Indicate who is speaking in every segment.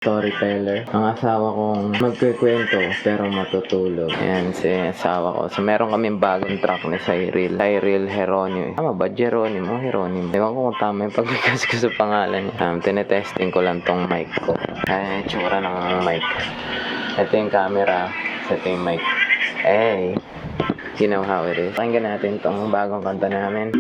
Speaker 1: Storyteller. Ang asawa kong magkikwento pero matutulog. Ayan si asawa ko. So meron kaming bagong track ni Cyril. Cyril Geronimo. Tama ba? Geronimo? Geronimo. Ewan ko kung tama yung pagbigas ko sa pangalan niya. Tinetesting ko lang tong mic ko. Ay, tsura ng mic. Ito yung camera. Ito yung mic. Hey! You know how it is. Pakinggan natin tong bagong kanta namin.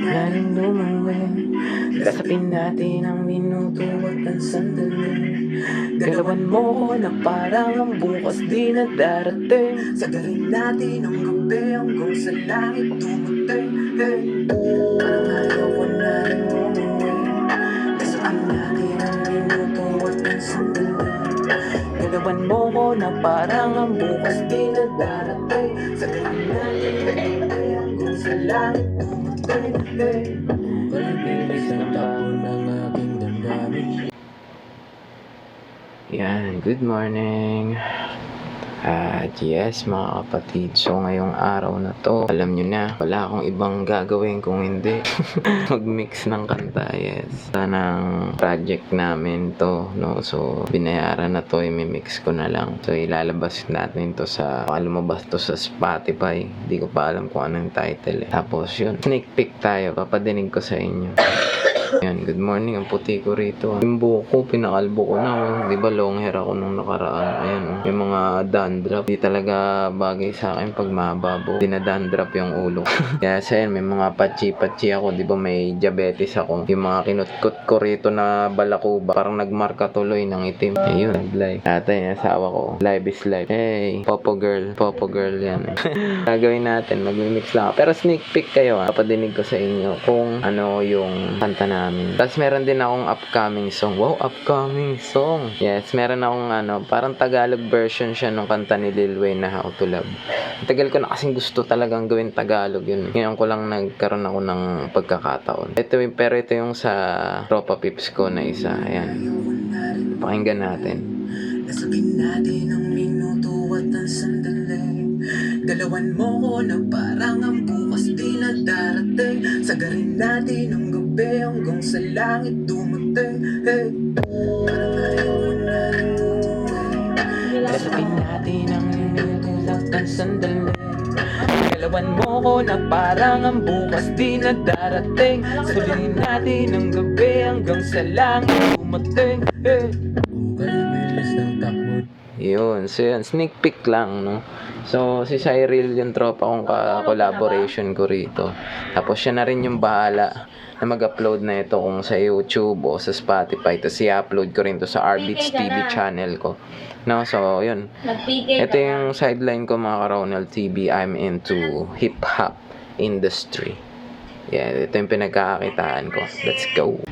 Speaker 1: Laring lumawin, kasapin natin ang minuto at ang sandali. Galawan mo ko na parang ang bukas di na darating. Sagarin natin ang gabi hanggang sa langit dumating. Hey, parang ayoko na rin lumawin, kasapin natin ang minuto at ang sandali. Galawan mo ko na parang ang bukas di na darating. Sagarin natin ang gabi hanggang sa langit dumating. Pagbilis ng taon ng aking damdamin. Yan, good morning. Yes mga kapatid, so ngayong araw na to, alam nyo na, wala akong ibang gagawin kung hindi mag-mix ng kanta. Yes, sanang project namin to, no? So binayaran na to, i-mix ko na lang. So ilalabas natin to sa, lumabas to sa Spotify. Hindi ko pa alam kung anong title Tapos yun, sneak peek tayo, papadinig ko sa inyo. Yan, good morning. Ang puti ko rito. Yung buhok ko, pinakalbo ko na. Di ba long hair ako nung nakaraan? Ayan, yung mga dandruff. Di talaga bagay sa akin pag mahaba. Dinadandruff yung ulo. Kaya sa yan, may mga patchi-patchi ako. Di ba may diabetes ako. Yung mga kinutkot ko rito na balakuba. Parang nagmarka tuloy ng itim. Ayun, nag-live. Tatay, yung asawa ko. Live is live. Hey, Popo girl. Popo girl yan. Gagawin natin. Mag-mix lang. Pero sneak peek kayo. Papadinig ko sa inyo kung ano yung kanta na namin. Tapos meron din akong upcoming song. Wow, upcoming song. Yes, meron akong parang Tagalog version siya nung kanta ni Lil Wayne na How to Love. Tagal ko na kasing gusto talagang gawin Tagalog yun. Ngayon ko lang nagkaroon ako ng pagkakataon. Pero ito yung sa tropa pips ko na isa. Ayan. Pakinggan natin. Nasabing natin ang minuto at ang sandali. Dalawan mo ko na parang ang bukas di na darating. Sagarin natin ang gabi hanggang sa langit dumating. Hey, parang ayoko na rin umuwi. Nasabing natin ang minuto at ang sandali. Dalawan mo ko na parang ang bukas di na darating. Sagarin natin ang gabi hanggang sa langit dumating. Hey, bilis ng takbo. Yun, so yun, sneak peek lang, no? So, si Cyril yung tropa kong collaboration ko rito. Tapos siya na rin yung bahala na mag-upload na ito kung sa YouTube o sa Spotify. Tapos i-upload ko rin to sa Arbits TV channel ko. No, so yun. Ito yung sideline ko mga Karonel TV. I'm into hip-hop industry. Yeah, ito yung pinagkakakitaan ko. Let's go.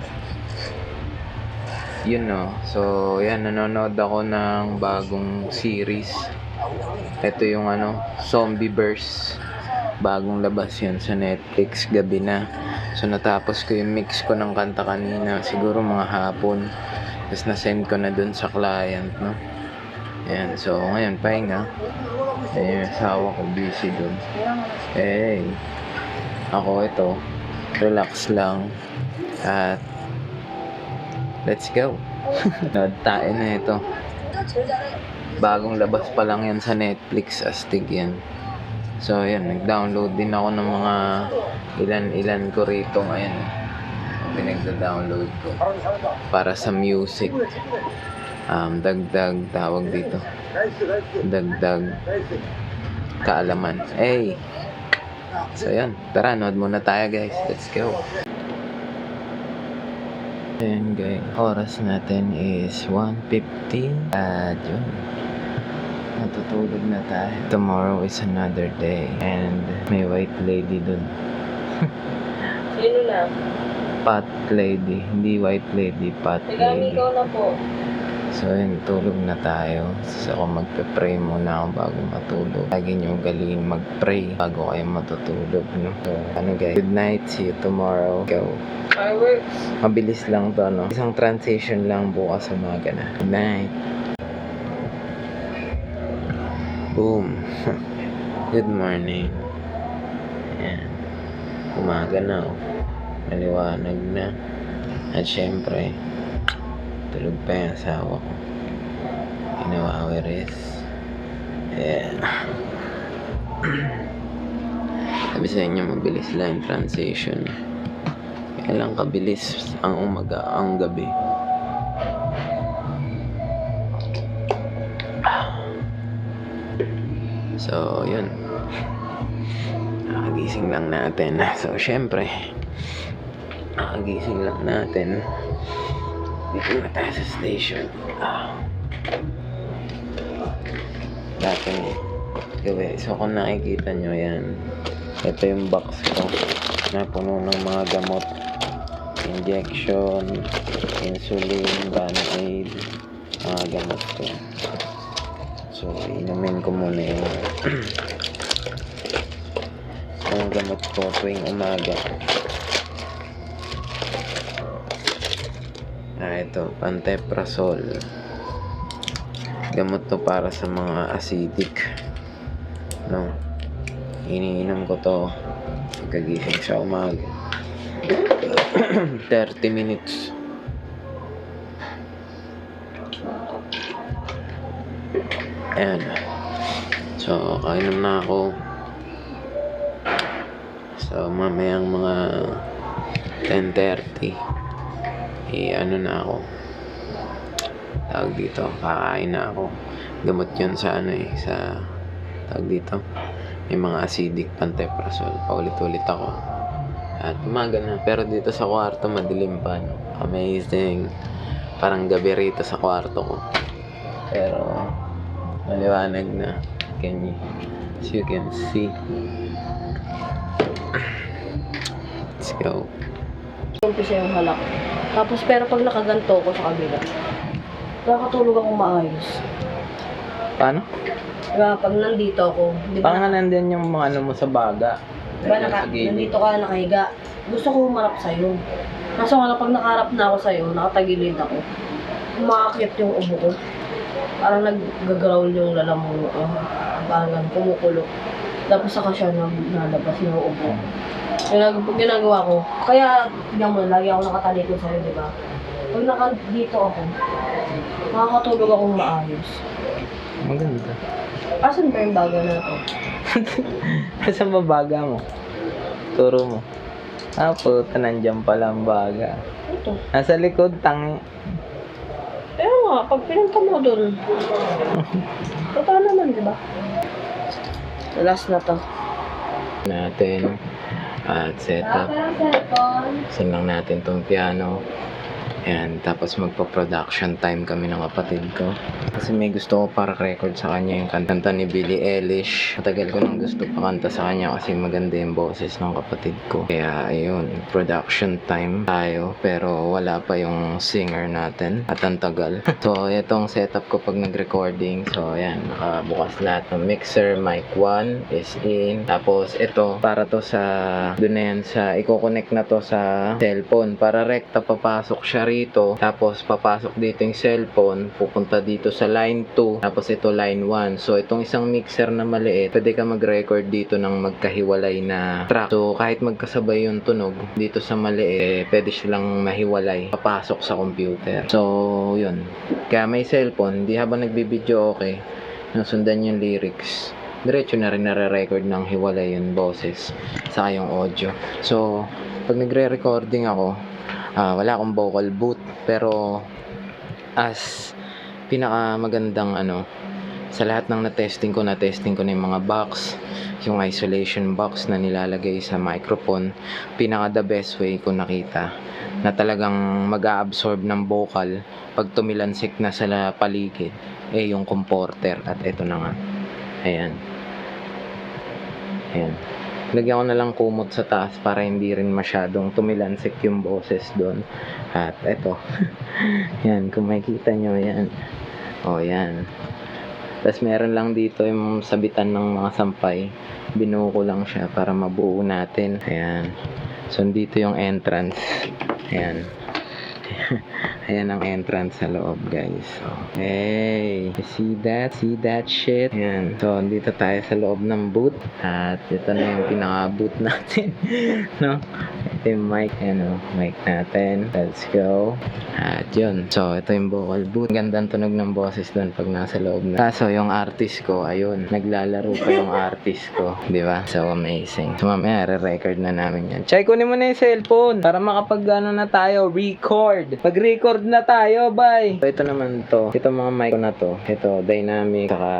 Speaker 1: Yun no. So, yan, nanonood ako ng bagong series. Ito yung Zombieverse. Bagong labas yan sa Netflix, gabi na. So, natapos ko yung mix ko ng kanta kanina. Siguro mga hapon. Tapos na-send ko na dun sa client, no? Yan. So, ngayon, pahinga. Yung asawa ko busy dun. Hey. Ako ito. Relax lang. At let's go. Tayo na ito. Bagong labas pa lang yan sa Netflix. Astig yan. So, yan. Nag-download din ako ng mga ilan-ilan ko rito ngayon. Pinagda-download ko. Para sa music. Dagdag, tawag dito. Dagdag kaalaman. Hey! So, yan. Tara, nood muna tayo, guys. Let's go. Ayan guys, oras natin is 1:50 at yun, natutulog na tayo. Tomorrow is another day and may white lady dun.
Speaker 2: Sino na?
Speaker 1: Pot lady, hindi white lady, pot lady.
Speaker 2: Ikaw na po.
Speaker 1: So yun, tulog na tayo. So ako magpe-pray muna ako bago matulog. Lagi nyo galing mag-pray bago kayo matutulog, no? So guys, good night, see you tomorrow. Go.
Speaker 2: Fireworks.
Speaker 1: Mabilis lang to, no? Isang transition lang bukas umaga na. Good night. Boom. Good morning. Ayan. Umaga na, oh. Maliwanag na. At syempre, ito Tulog pa yung asawa ko. Inawawiris. Yeah. Sabi sa inyo, mabilis lang yung transition. Kaya lang kabilis ang umaga, ang gabi. So, yun. Nakagising lang natin. So, syempre, nakagising lang natin. Dito na tayo sa station. Dati, gabi. So, kung nakikita nyo yan, ito yung box ko na puno ng mga gamot. Injection, insulin, Band-Aid, mga gamot ko. So, inumin ko muna yung yung gamot ko tuwing umaga. Ito, pantoprazole. Gamot to para sa mga acidic. No? Iniinom ko to pagkagising sa umaga. 30 minutes. Ayan. So, kainom na ako. So, mamayang mga 10:30. Ano na ako. Tawag dito. Kakain na ako. Gamot yun sa sa tawag dito. May mga acidic pantoprazole. Paulit-ulit ako. At umaga na. Pero dito sa kwarto, madilim pa. No? Amazing. Parang gabi rito sa kwarto ko. Pero, maliwanag na. As you can see. Let's go.
Speaker 3: Umpisa yung halak. Tapos pero pag nakaganto ko sa kabila, nakakatulog akong maayos.
Speaker 1: Paano?
Speaker 3: Diba, pag nandito ako, di ba?
Speaker 1: Parang nandyan yung mga ano mo sa baga.
Speaker 3: Diba, nandito ka nakahiga. Gusto ko humarap sa'yo. Kaso nga pag nakaharap na ako sa'yo, nakatagilid ako. Umakakit yung ubo ko. Parang nag-growl yung lalamuno ko. Parang kumukulo. Tapos saka siya nalabas yung ubo. Ginagawa ko. Kaya, tignan mo, lagi ako nakatalikod sa'yo, di ba? Pag dito ako, nakakatulog akong maayos.
Speaker 1: Maganda.
Speaker 3: Asan ba yung baga na to?
Speaker 1: Saan ba baga mo? Turo mo. Puta, nandyan pala ang baga.
Speaker 3: Ito.
Speaker 1: Nasa likod, tangi.
Speaker 3: Kaya nga, pag pinunta mo dun, totoo naman, di ba? Last na to.
Speaker 1: Natin. At setup. Saan lang natin tong piano. Ayan, tapos magpa-production time kami ng kapatid ko. Kasi may gusto ko para record sa kanya yung kanta ni Billie Eilish. Matagal ko nang gusto pakanta sa kanya kasi maganda yung boses ng kapatid ko. Kaya ayun, production time tayo pero wala pa yung singer natin at ang tagal. So itong setup ko pag nag-recording. So ayan, nakabukas lahat ng mixer, mic 1 is in. Tapos ito, para to sa, doon na yan sa, i-connect na to sa cellphone. Para rekta papasok siya rito, tapos papasok dito yung cellphone, pupunta dito sa line 2, tapos ito line 1. So itong isang mixer na maliit, pwede ka mag-record dito ng magkahiwalay na track. So kahit magkasabay yung tunog dito sa maliit, pwede silang mahiwalay, papasok sa computer. So yun, kaya may cellphone, hindi habang nagbibideo okay, nasundan yung lyrics, diretso na rin nare-record ng hiwalay yung boses sa yung audio. So pag nagre-recording ako, wala akong vocal booth, pero as pinaka magandang sa lahat ng na-testing ko na yung mga box, yung isolation box na nilalagay sa microphone. Pinaka the best way ko nakita na talagang mag-a-absorb ng vocal pag tumilansik na sa paligid yung comporter. At ito na nga, ayan. Lagyan ko na lang kumot sa taas para hindi rin masyadong tumilansik yung boses doon. At eto. Yan, kung makikita nyo yan. Yan. Tapos meron lang dito yung sabitan ng mga sampay. Binuo ko lang siya para mabuo natin. Ayan. So dito yung entrance. Ayan. Ayan ang entrance sa loob, guys. So, hey, you see that? See that shit? Ayan. So, dito tayo sa loob ng booth. At ito na yung pinaka-booth natin. No? Ito yung mic. Ayan o, mic natin. Let's go. At yun. So, ito yung vocal booth. Gandang tunog ng boses doon pag nasa loob na. Kaso, yung artist ko, ayun. Naglalaro pa yung artist ko. Di ba? So, amazing. So, mamaya, re-record na namin yan. Chay, kunin mo na yung cellphone para makapag-ano na tayo. Record. Mag-record na tayo, bye. So, ito naman to. Ito mga mic ko na to. Ito, dynamic, saka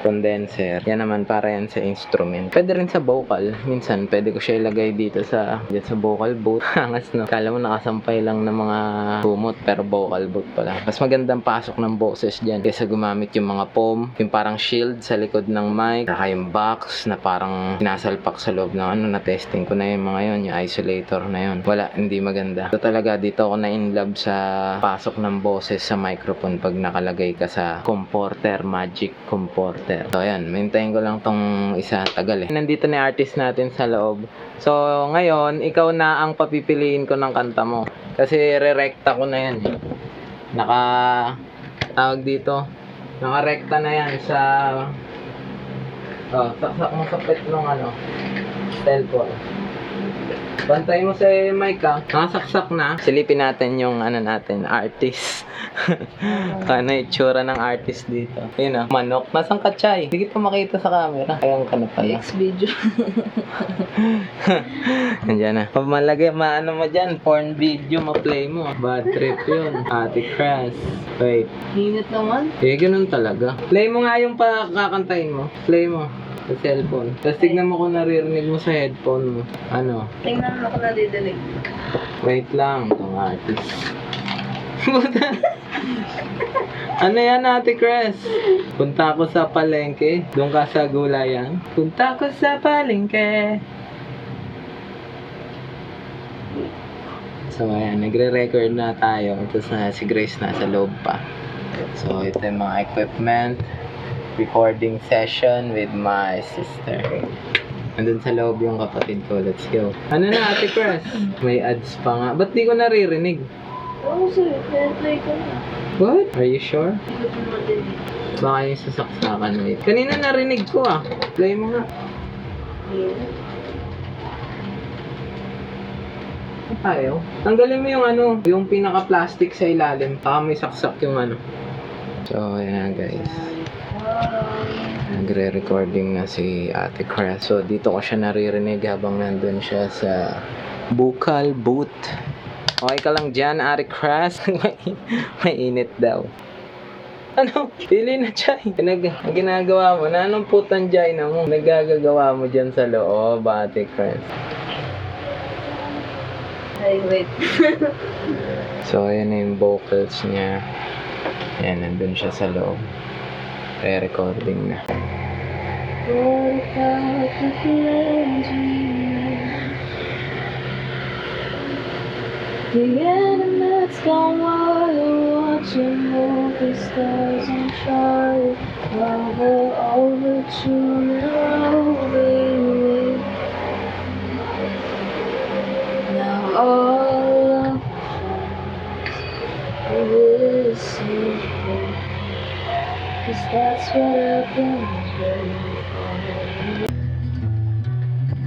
Speaker 1: condenser. Yan naman para yan sa instrument. Pwede rin sa vocal. Minsan, pwede ko siya ilagay dito sa vocal booth. Hangas, no? Kala mo nakasampay lang ng mga bumot, pero vocal booth pala. Mas magandang pasok ng boses dyan kaysa gumamit yung mga foam, yung parang shield sa likod ng mic, saka yung box na parang sinasalpak sa loob ng ano, na-testing ko na yung mga yun, yung isolator na yun. Wala, hindi maganda. So talaga, dito ako na in love sa pasok ng boses sa microphone pag nakalagay ka sa comporter, Magic Comporter. So ayan, maintayin ko lang tong isa, tagal eh. Nandito na yung artist natin sa loob. So ngayon, ikaw na ang papipiliin ko ng kanta mo. Kasi re-recta ko na yan eh. Tawag dito, naka-recta na yan sa saksak mo sa pet ng ano, cellphone. Bantay mo sa mic ha. Nakasaksak na. Silipin natin yung ano natin, artist. Ano itsura ng artist dito. Ayun manok. Nasaan ka, Chay? Hindi kita makita sa camera. Ayun ka na pala.
Speaker 3: Next video.
Speaker 1: Nandiyan na. Pag malagay, maano mo dyan, porn video, ma-play mo. Bad trip yun. Ate Crash. Wait.
Speaker 3: Hinit naman.
Speaker 1: Eh, ganun talaga. Play mo nga yung kakantahin mo. Play mo. Sa cellphone. Tapos tignan mo kung naririnig mo sa headphone mo. Ano?
Speaker 3: Tingnan mo kung nadidinig.
Speaker 1: Wait lang. Itong artist. Ano yan, Ate Cres? Punta ako sa palengke. Doon ka sa gulayan. Punta ako sa palengke. So, ayan. Nagre-record na tayo. Tapos na si Grace nasa loob pa. So, ito yung mga equipment. Recording session with my sister. Nandun sa loob yung kapatid ko. Let's go. Ano na, Ate Cres? May ads pa nga. Ba't di ko naririnig?
Speaker 3: Oo, sir. Play ko na.
Speaker 1: What? Are you sure?
Speaker 3: Hindi ko madidinig.
Speaker 1: Baka yung sasaksakan. Wait. Kanina narinig ko ah. Play mo nga. Tayo. Tanggalin mo yung ano, yung pinaka-plastic sa ilalim. Baka may saksak yung ano. So, ayan guys. Nagre-recording na si Ate Cres. So, dito ko siya naririnig habang nandun siya sa vocal booth. Okay ka lang dyan, Ate Cres? May init daw. Ano? Pili na, Chay. Ang ginagawa mo, na anong putang Chay na mo? Nagagagawa mo dyan sa loob, Ate Cres.
Speaker 3: Ay, wait.
Speaker 1: So, ayan na yung vocals niya. Ayan, nandun siya sa loob. Re-recording na.
Speaker 3: The internet's gone wild, watching movie stars and shine. While we're over to moving. Now all of this is simple, 'cause that's what happens when you fall.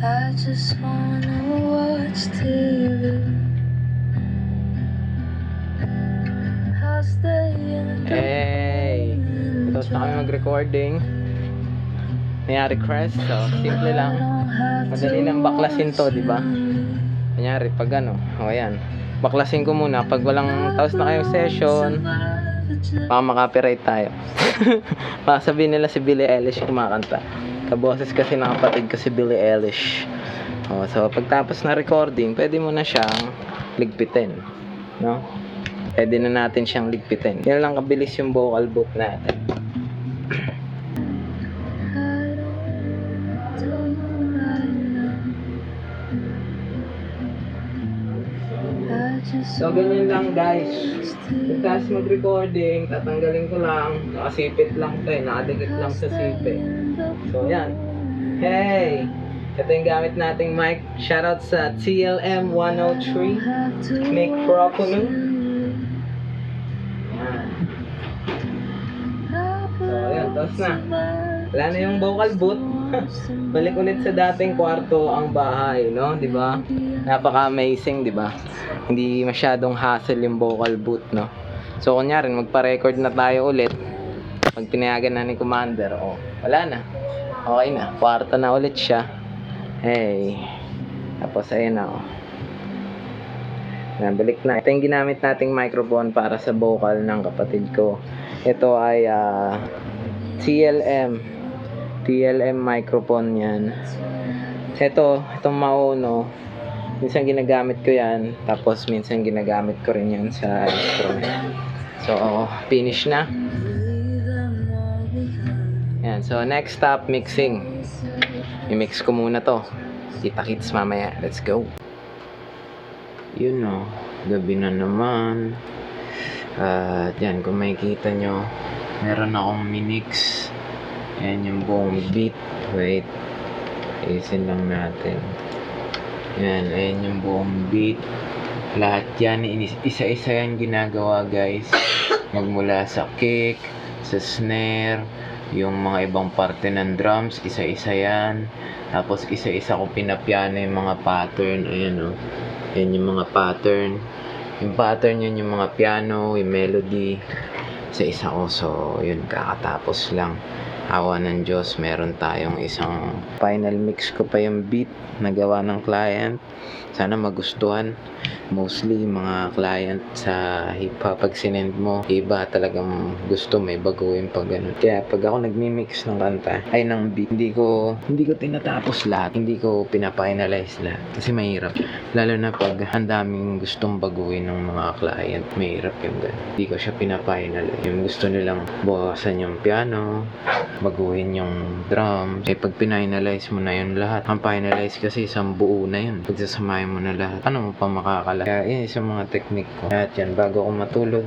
Speaker 3: I just wanna watch TV.
Speaker 1: Hey! Tapos na kami mag-recording. Nangyari Cres, so simple lang. Madali lang baklasin to, di ba? Nangyari pag ano, o ayan. Baklasin ko muna pag walang tapos na kayong session. Baka makapiright tayo. Baka sabihin nila si Billie Eilish kumakanta. Kaboses kasi ng kapatid ko si Billie Eilish. O, so pagtapos na recording, pwede mo na siyang ligpitin. No? Pwede na natin siyang ligpitin. Yan lang kabilis yung vocal booth natin. So, ganyan lang guys. Pagkas mag-recording, tatanggalin ko lang. Nakasipit lang ito eh. Nakadikit lang sa sipit. So, yan. Hey! Ito yung gamit nating mic. Shoutout sa TLM 103. Microphone. Tapos na. Wala na yung vocal booth. Balik ulit sa dating kwarto ang bahay, no? Di ba? Napaka-amazing, di ba? Hindi masyadong hassle yung vocal booth, no? So, kunyari, magpa-record na tayo ulit. Pag pinayagan na ni Commander, oh, wala na. Okay na. Kwarto na ulit siya. Hey. Tapos, ayun na, oh. Yan, balik na. Ito yung ginamit nating microphone para sa vocal ng kapatid ko. Ito ay TLM microphone yan. Itong Mauno, minsan ginagamit ko yan, tapos minsan ginagamit ko rin yan sa instrument. So, finish na. Yan, so next stop, mixing. I-mix ko muna to. Kita-kits mamaya. Let's go. Yun, gabi na naman. At yan, kung makikita nyo, meron akong minix. Yan yung buong beat. Wait, isin lang natin. Yan, ayan yung buong beat. Lahat yan, isa-isa yan ginagawa, guys. Magmula sa kick, sa snare, yung mga ibang parte ng drums, isa-isa yan. Tapos isa-isa ko pinapiano yung mga pattern. Ayan, yan yung mga pattern. Yung pattern yun yung mga piano, yung melody. Isa-isa ko. So, yun, kakatapos lang. Awa ng Diyos, meron tayong isang final mix ko pa yung beat na gawa ng client. Sana magustuhan. Mostly mga client sa hip-hop, pag sinend mo, iba talagang gusto may baguhin pag ganun. Kaya pag ako nagmi-mix ng kanta, ay ng beat, hindi ko tinatapos lahat. Hindi ko pinafinalize lahat. Kasi mahirap. Lalo na pag ang daming gustong baguhin ng mga client, mahirap yung ganun. Hindi ko siya pinafinalize. Yung gusto nilang bawasan yung piano, baguhin yung drum. Pag pinalize mo na yun lahat, ang finalize kasi isang buo na yun. Pag sasamahin mo na lahat, ano mo pa makakala? Kaya yun isang mga technique ko. At yan, bago ako matulog,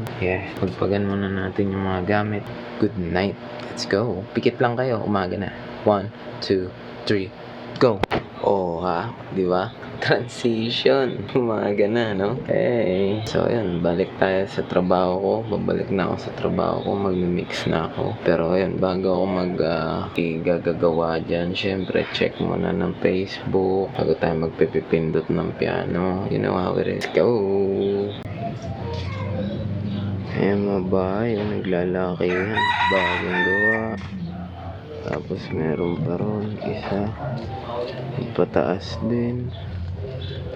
Speaker 1: pagpagan muna natin yung mga gamit. Good night. Let's go. Pikit lang kayo, umaga na. 1, 2, 3, go! Oh, di ba? Transition. Umaga na, no? Hey. So, yun. Balik tayo sa trabaho ko. Babalik na ako sa trabaho ko. Mag-mix na ako. Pero, yun. Bago ako igagagawa dyan, syempre, check muna ng Facebook. Bago tayo magpipindot ng piano. You know how it is. Go! Ayan, mga bahay. Naglalaki yan. Bagong gawa. Tapos, meron pa ron. Isa. Pataas din.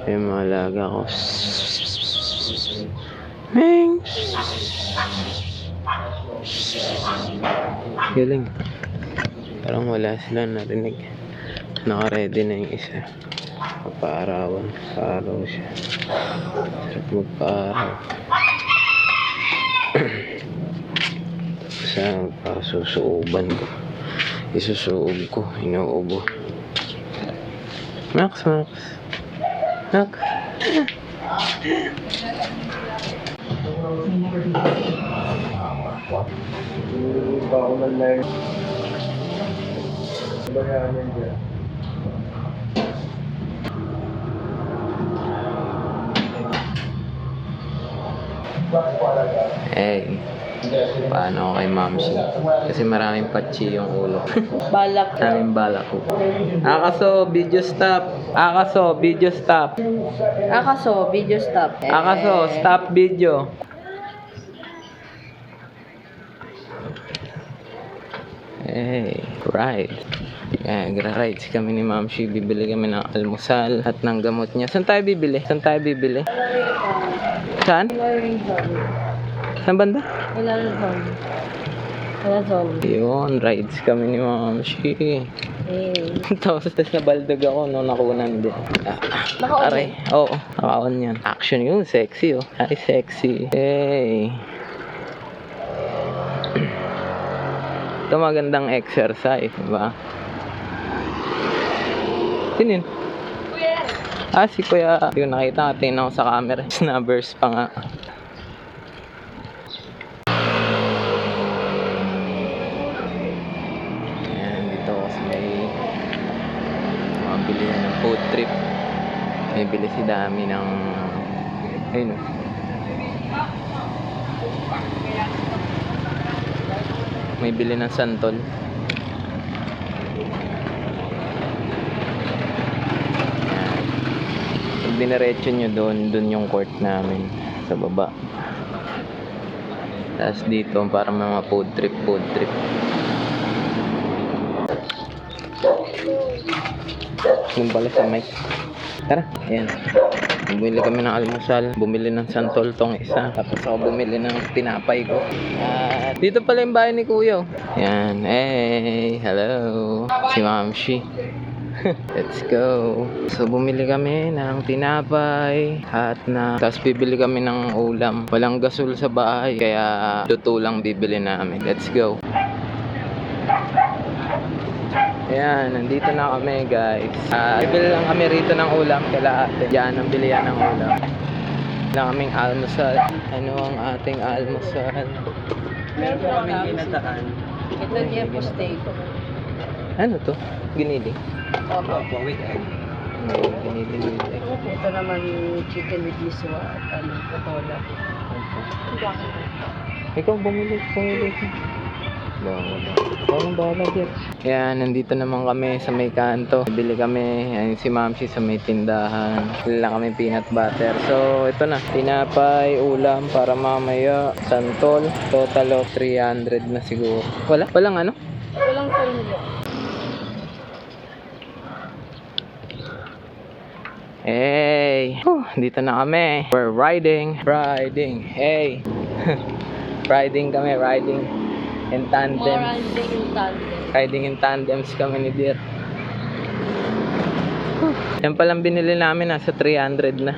Speaker 1: Yung mga alaga ko. Ming! Galing. Parang wala sila narinig. Naka-ready na yung isa. Papaarawan. Paaraw siya. Sarap magpaaraw. Tapos susuuban ko. Isusuog ko. Inuubo. Max. Max. Hey, paano kay Mamsi? Kasi maraming patchi yung ulo.
Speaker 3: Balak.
Speaker 1: Maraming balak ko. Akaso, video stop. Akaso, video stop.
Speaker 3: Akaso, video stop.
Speaker 1: Akaso, stop video. Hey, ride. Gra-rides kami ni Mamsi. Bibili kami ng almusal at ng gamot niya. Saan tayo bibili? Saan? Saan banda?
Speaker 3: Wala zone.
Speaker 1: Yun, rides kami ni Mamsi. Tapos nabaldog ako no, nakunan din.
Speaker 3: Naka-on
Speaker 1: Aray, oo, naka-on yan. Action yun, sexy Ay, sexy. Hey. Ito magandang exercise, diba? Sino yun? Kuya! Si Kuya. Hindi ko nakita, tingnan ko sa camera. Snabbers pa nga. Bilihan ng food trip. May bili si Dami ng ayun may bili ng santol. Yan. Pag diniretso nyo doon yung court namin sa baba. Tapos dito para mga food trip. Doon pala sa mic. Tara, ayan. Bumili kami ng almusal, bumili ng santol tong isa, tapos ako bumili ng tinapay ko. At dito pala yung bahay ni Kuya. Ayan, hey, hello. Si Mamshi. Let's go. So bumili kami ng tinapay at tapos bibili kami ng ulam. Walang gasol sa bahay kaya luto lang bibili namin. Let's go. Ayan, nandito na kami guys. Bibili lang kami rito ng ulam kala ate. Diyan ang bilihan ng ulam. Lang kaming almusal. Ano ang ating almusal?
Speaker 3: Meron pa kami ginataan. Ito niya po steak.
Speaker 1: Ano to? Giniling?
Speaker 3: Opo.
Speaker 1: Giniling.
Speaker 3: Ito naman chicken with miswa at patola.
Speaker 1: Ikaw bumili ka. Bahala dyan. Ayan, nandito naman kami sa may kanto. Bili kami, ayun si Mamsi sa may tindahan. Bili lang kami peanut butter. So, ito na. Tinapay, ulam para mamaya. Santol. Total of 300 na siguro. Walang ano?
Speaker 3: Walang salmilo.
Speaker 1: Hey! Dito na kami. We're riding. Hey! Riding kami. In tandem. Riding in tandems kami ni Dear. Yan palang binili namin, nasa 300 na.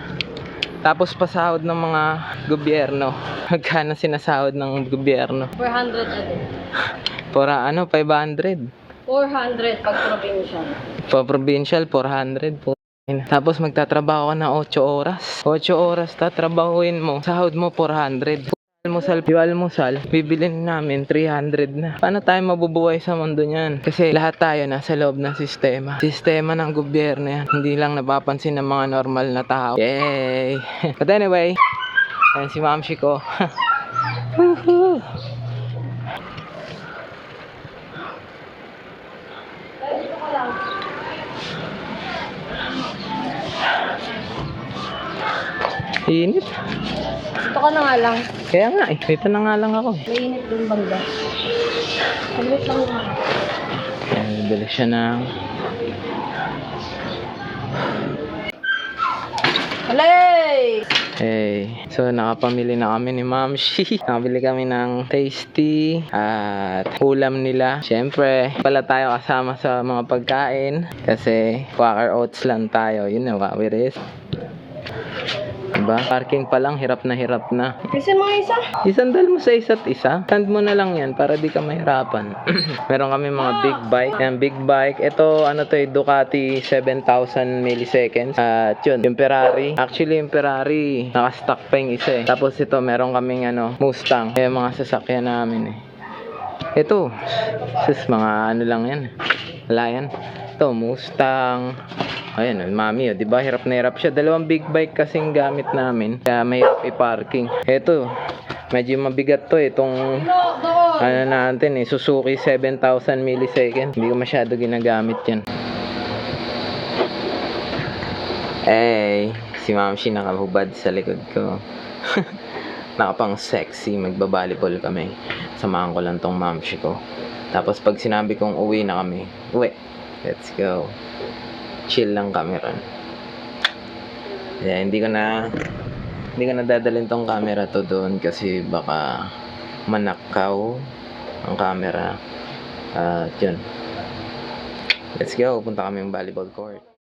Speaker 1: Tapos pasahod ng mga gobyerno. Magkano sinasahod ng gobyerno?
Speaker 3: 400 ano?
Speaker 1: Para 500.
Speaker 3: 400 pag provincial.
Speaker 1: Pa provincial 400 po. Tapos magtatrabaho ka na 8 oras. 8 oras tatrabahuin mo. Sahod mo 400. Almusal, bibilin namin 300 na. Paano tayo mabubuhay sa mundo niyan? Kasi lahat tayo nasa loob ng sistema. Sistema ng gobyerno yan. Hindi lang napapansin ng mga normal na tao. Yay! But anyway, ayan si Mamshi ko. Woohoo! Init.
Speaker 3: Ito ka na nga lang.
Speaker 1: Kaya nga dito na nga lang ako.
Speaker 3: Mainit dun banda. Salit lang nga.
Speaker 1: Ayan, bibili siya ng
Speaker 3: Alay!
Speaker 1: hey. So nakapamili na kami ni Mamshi. Nakabili kami ng tasty at ulam nila. Siyempre, pala tayo kasama sa mga pagkain kasi Quaker Oats lang tayo. You know what it is. Diba? Parking pa lang, hirap na.
Speaker 3: Kasi mga isa.
Speaker 1: Isandal mo sa isa't isa. Stand mo na lang yan para di ka mahirapan. Meron kami mga big bike. Yan, big bike. Ito, Ducati 7,000 milliseconds. At yun, yung Ferrari. Actually, yung Ferrari, nakastock pa yung isa eh. Tapos ito, meron kaming Mustang. Yung mga sasakyan namin eh. Ito, mga lang yan. Wala yan. Ito, Mustang. Ayan, mami, di ba? Hirap na hirap siya. Dalawang big bike kasing gamit namin. Kaya may i-parking. Ito, medyo mabigat to eh. Itong, natin eh, Suzuki 7,000 milliseconds. Hindi ko masyado ginagamit yan. Hey, si Mamshi nakahubad sa likod ko. Nakapang sexy, magbabalibol kami. Samahan ko lang tong Mamshi ko. Tapos pag sinabi kong uwi na kami, uwi. Let's go. Chill lang kami ron. Yeah, hindi ko na dadalhin tong camera to doon kasi baka manakaw ang camera. Yun. Let's go. Punta kami ng volleyball court.